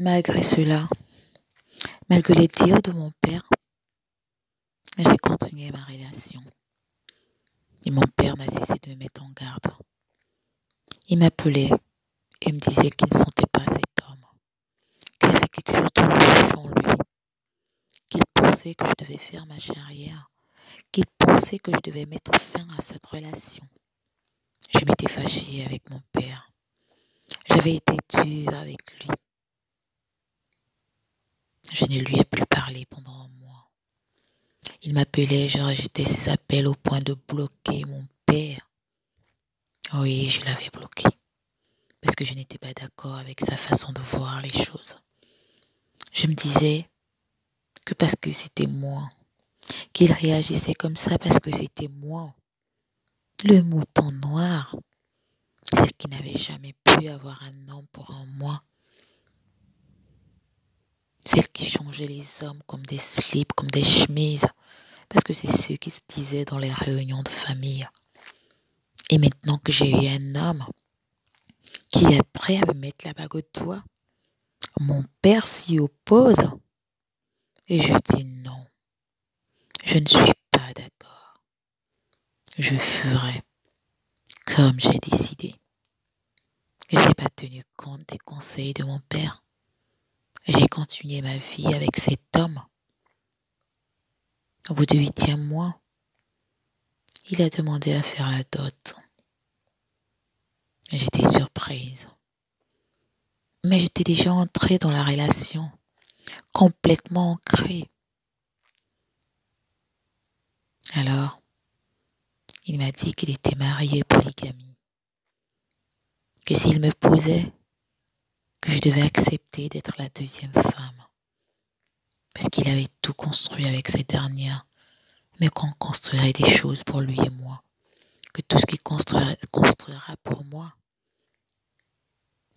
Malgré cela, malgré les dires de mon père, j'ai continué ma relation. Et mon père n'a cessé de me mettre en garde. Il m'appelait et me disait qu'il ne sentait pas cet homme, qu'il y avait quelque chose de louche en lui, qu'il pensait que je devais faire ma carrière, qu'il pensait que je devais mettre fin à cette relation. Je m'étais fâchée avec mon père. J'avais été dure avec lui. Je ne lui ai plus parlé pendant un mois. Il m'appelait, je rejetais ses appels au point de bloquer mon père. Oui, je l'avais bloqué parce que je n'étais pas d'accord avec sa façon de voir les choses. Je me disais que parce que c'était moi, qu'il réagissait comme ça parce que c'était moi, le mouton noir, celle qui n'avait jamais pu avoir un homme pour un mois, celle qui changeait les hommes comme des slips, comme des chemises, parce que c'est ce qui se disait dans les réunions de famille. Et maintenant que j'ai eu un homme qui est prêt à me mettre la bague au doigt, mon père s'y oppose et je dis non, je ne suis pas d'accord. Je ferai comme j'ai décidé. Je n'ai pas tenu compte des conseils de mon père. J'ai continué ma vie avec cet homme. Au bout du 8e mois, il a demandé à faire la dot. J'étais surprise. Mais j'étais déjà entrée dans la relation, complètement ancrée. Alors, il m'a dit qu'il était marié polygamie, que s'il me posait, que je devais accepter d'être la deuxième femme, parce qu'il avait tout construit avec cette dernière, mais qu'on construirait des choses pour lui et moi, que tout ce qu'il construira pour moi,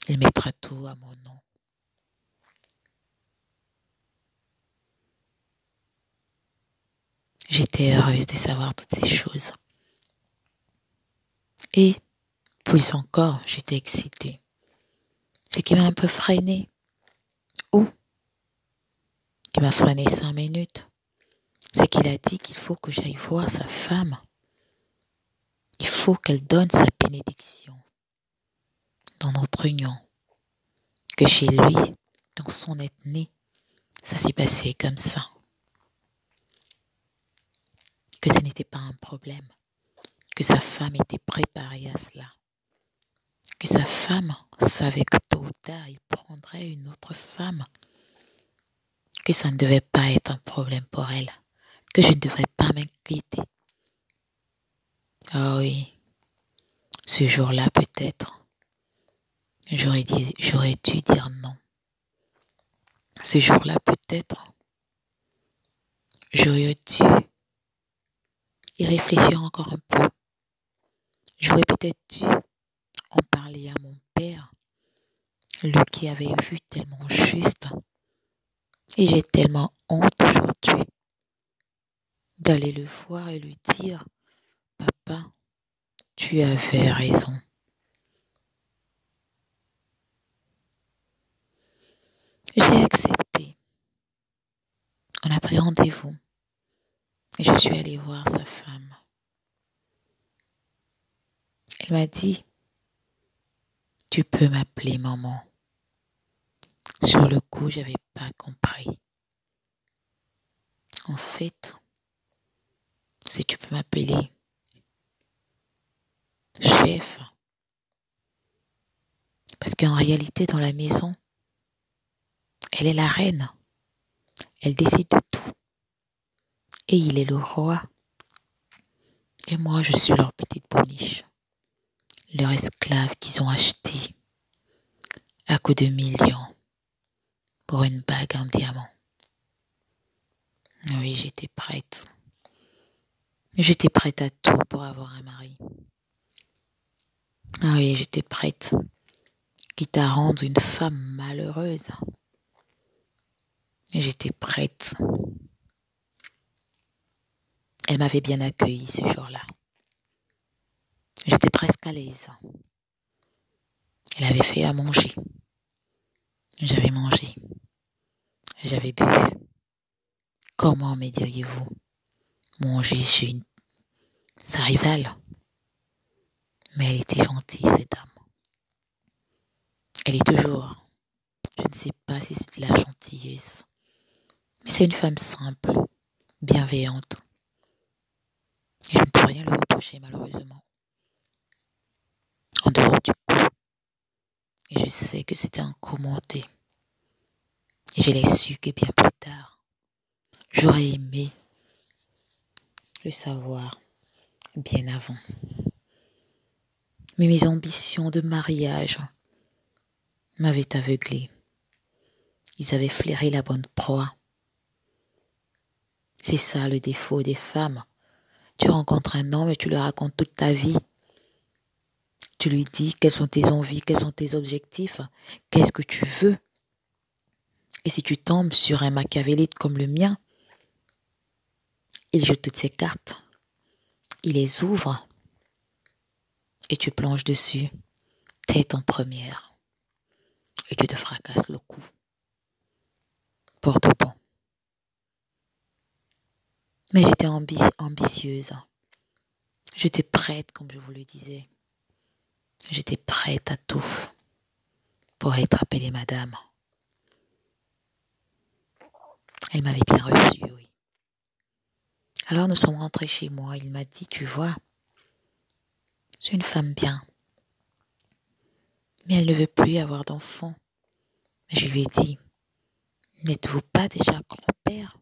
il mettra tout à mon nom. J'étais heureuse de savoir toutes ces choses. Et plus encore, j'étais excitée. Ce qui m'a un peu freinée, ou qui m'a freiné 5 minutes, c'est qu'il a dit qu'il faut que j'aille voir sa femme. Il faut qu'elle donne sa bénédiction dans notre union. Que chez lui, dans son ethnie, ça s'est passé comme ça. Que ce n'était pas un problème. Que sa femme était préparée à cela. Que sa femme savait que tôt ou tard, il prendrait une autre femme. Que ça ne devait pas être un problème pour elle. Que je ne devrais pas m'inquiéter. Ah oui, ce jour-là peut-être, j'aurais dû dire non. Ce jour-là peut-être, j'aurais dû y réfléchir encore un peu. J'aurais peut-être dû en parler à mon père, lui qui avait vu tellement juste. Et j'ai tellement honte aujourd'hui d'aller le voir et lui dire, papa, tu avais raison. J'ai accepté. On a pris rendez-vous et je suis allée voir sa femme. Elle m'a dit, tu peux m'appeler maman. Sur le coup, j'avais pas compris. En fait, si tu peux m'appeler chef, parce qu'en réalité, dans la maison, elle est la reine. Elle décide de tout. Et il est le roi. Et moi, je suis leur petite boniche. Leur esclave qu'ils ont acheté à coups de millions pour une bague en diamant. Oui, j'étais prête. J'étais prête à tout pour avoir un mari. Ah oui, j'étais prête. Quitte à rendre une femme malheureuse. J'étais prête. Elle m'avait bien accueillie ce jour-là. J'étais presque à l'aise. Elle avait fait à manger. J'avais mangé, j'avais bu. Comment me diriez-vous manger chez sa rivale? Mais elle était gentille, cette dame. Elle est toujours, je ne sais pas si c'est de la gentillesse, mais c'est une femme simple, bienveillante. Et je ne peux rien lui reprocher, malheureusement. En dehors du coup, et je sais que c'était un coup monté. Et je l'ai su que bien plus tard. J'aurais aimé le savoir bien avant. Mais mes ambitions de mariage m'avaient aveuglé. Ils avaient flairé la bonne proie. C'est ça le défaut des femmes. Tu rencontres un homme et tu lui racontes toute ta vie. Tu lui dis quelles sont tes envies, quels sont tes objectifs, qu'est-ce que tu veux. Et si tu tombes sur un machiavélite comme le mien, il joue toutes ses cartes. Il les ouvre et tu plonges dessus, tête en première. Et tu te fracasses le cou. Pour de bon. Mais j'étais ambitieuse. J'étais prête, comme je vous le disais. J'étais prête à tout pour être appelée madame. Elle m'avait bien reçue, oui. Alors nous sommes rentrés chez moi. Il m'a dit, tu vois, c'est une femme bien. Mais elle ne veut plus avoir d'enfants. Je lui ai dit, n'êtes-vous pas déjà grand-père?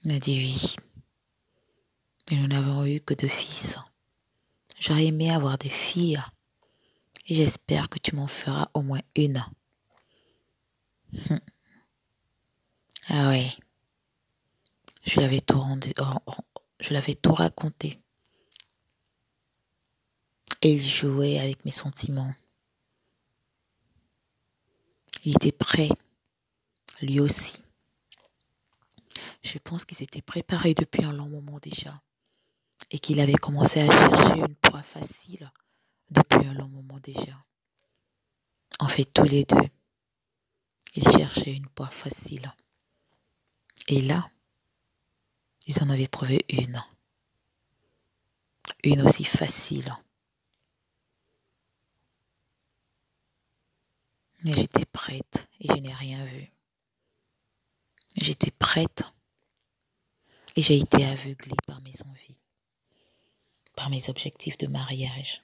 Il a dit oui. Mais nous n'avons eu que 2 fils. J'aurais aimé avoir des filles. Et j'espère que tu m'en feras au moins une. Ah ouais. Je l'avais tout raconté. Et il jouait avec mes sentiments. Il était prêt, lui aussi. Je pense qu'il s'était préparé depuis un long moment déjà. Et qu'il avait commencé à chercher une proie facile depuis un long moment déjà. En fait, tous les deux, ils cherchaient une proie facile. Et là, ils en avaient trouvé une. Une aussi facile. Mais j'étais prête et je n'ai rien vu. J'étais prête et j'ai été aveuglée par mes envies, par mes objectifs de mariage.